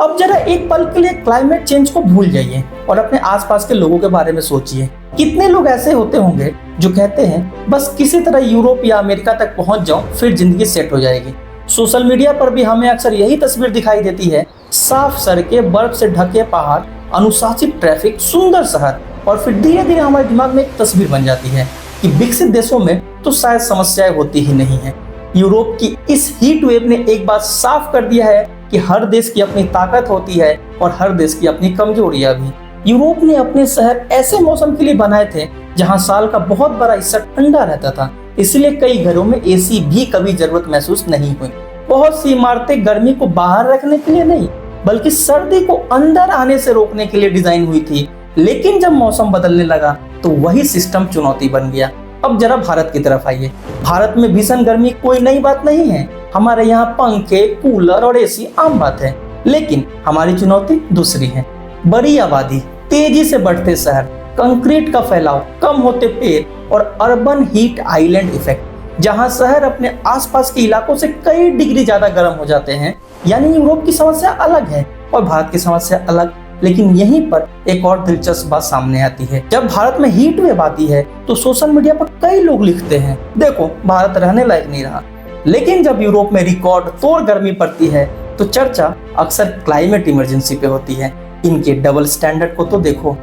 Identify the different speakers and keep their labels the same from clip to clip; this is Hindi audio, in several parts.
Speaker 1: अब जरा एक पल के लिए क्लाइमेट चेंज को भूल जाइए और अपने आसपास के लोगों के बारे में सोचिए। कितने लोग ऐसे होते होंगे जो कहते हैं बस किसी तरह यूरोप या अमेरिका तक पहुंच जाऊं फिर जिंदगी सेट हो जाएगी। सोशल मीडिया पर भी हमें अक्सर यही तस्वीर दिखाई देती है, साफ सड़कें, बर्फ से ढके पहाड़, अनुशासित ट्रैफिक, सुंदर शहर, और फिर धीरे धीरे हमारे दिमाग में एक तस्वीर बन जाती है कि विकसित देशों में तो शायद समस्याएं होती ही नहीं है। यूरोप की इस हीट वेव ने एक बात साफ कर दिया है कि हर देश की अपनी ताकत होती है और हर देश की अपनी कमजोरियां भी। यूरोप ने अपने शहर ऐसे मौसम के लिए बनाए थे जहां साल का बहुत बड़ा हिस्सा ठंडा रहता था, इसलिए कई घरों में एसी भी कभी जरूरत महसूस नहीं हुई। बहुत सी इमारतें गर्मी को बाहर रखने के लिए नहीं बल्कि सर्दी को अंदर आने से रोकने के लिए डिजाइन हुई थी। लेकिन जब मौसम बदलने लगा तो वही सिस्टम चुनौती बन गया। अब जरा भारत की तरफ आइए। भारत में भीषण गर्मी कोई नई बात नहीं है। हमारे यहाँ पंखे, कूलर और एसी आम बात है। लेकिन हमारी चुनौती दूसरी है। बड़ी आबादी, तेजी से बढ़ते शहर, कंक्रीट का फैलाव, कम होते पेड़ और अर्बन हीट आइलैंड इफेक्ट, जहां शहर अपने आसपास के इलाकों से कई डिग्री ज्यादा गर्म हो जाते हैं। यानी यूरोप की समस्या अलग है और भारत की समस्या अलग। लेकिन यहीं पर एक और दिलचस्प बात सामने आती है। जब भारत में हीट वेव आती है तो सोशल मीडिया पर कई लोग लिखते हैं, देखो भारत रहने लायक नहीं रहा। लेकिन जब यूरोप में रिकॉर्ड तोड़ गर्मी पड़ती है तो चर्चा अक्सर क्लाइमेट इमरजेंसी पे होती है। इनके डबल स्टैंडर्ड को तो देखो।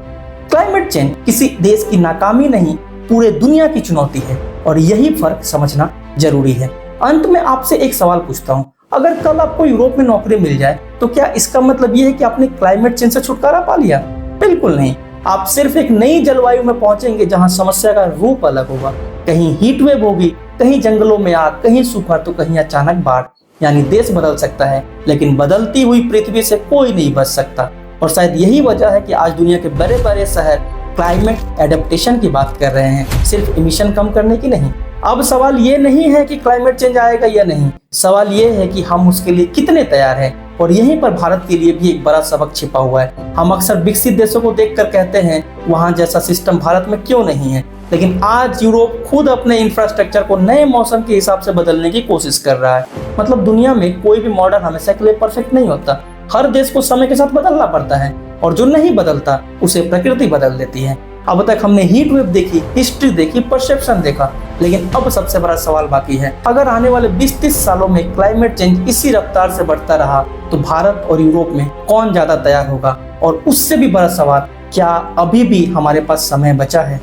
Speaker 1: क्लाइमेट चेंज किसी देश की नाकामी नहीं, पूरे दुनिया की चुनौती है और यही फर्क समझना जरूरी है। अंत में आपसे एक सवाल पूछता हूँ, अगर कल आपको यूरोप में नौकरी मिल जाए तो क्या इसका मतलब ये है कि आपने क्लाइमेट चेंज से छुटकारा पा लिया? बिल्कुल नहीं। आप सिर्फ एक नई जलवायु में पहुंचेंगे जहां समस्या का रूप अलग होगा। कहीं हीट वेव होगी, कहीं जंगलों में आग, कहीं सूखा तो कहीं अचानक बाढ़। यानी देश बदल सकता है लेकिन बदलती हुई पृथ्वी से कोई नहीं बच सकता। और शायद यही वजह है कि आज दुनिया के बड़े बड़े शहर क्लाइमेट एडेप्टेशन की बात कर रहे हैं, सिर्फ इमिशन कम करने की नहीं। अब सवाल ये नहीं है कि क्लाइमेट चेंज आएगा या नहीं, सवाल ये है कि हम उसके लिए कितने तैयार हैं। और यहीं पर भारत के लिए भी एक बड़ा सबक छिपा हुआ है। हम अक्सर विकसित देशों को देखकर कहते हैं वहां जैसा सिस्टम भारत में क्यों नहीं है, लेकिन आज यूरोप खुद अपने इंफ्रास्ट्रक्चर को नए मौसम के हिसाब से बदलने की कोशिश कर रहा है। मतलब दुनिया में कोई भी मॉडल हमेशा के लिए परफेक्ट नहीं होता। हर देश को समय के साथ बदलना पड़ता है और जो नहीं बदलता उसे प्रकृति बदल देती है। अब तक हमने हीट वेव देखी, हिस्ट्री देखी, परसेप्शन देखा, लेकिन अब सबसे बड़ा सवाल बाकी है। अगर आने वाले 20-30 सालों में क्लाइमेट चेंज इसी रफ्तार से बढ़ता रहा तो भारत और यूरोप में कौन ज्यादा तैयार होगा? और उससे भी बड़ा सवाल, क्या अभी भी हमारे पास समय बचा है?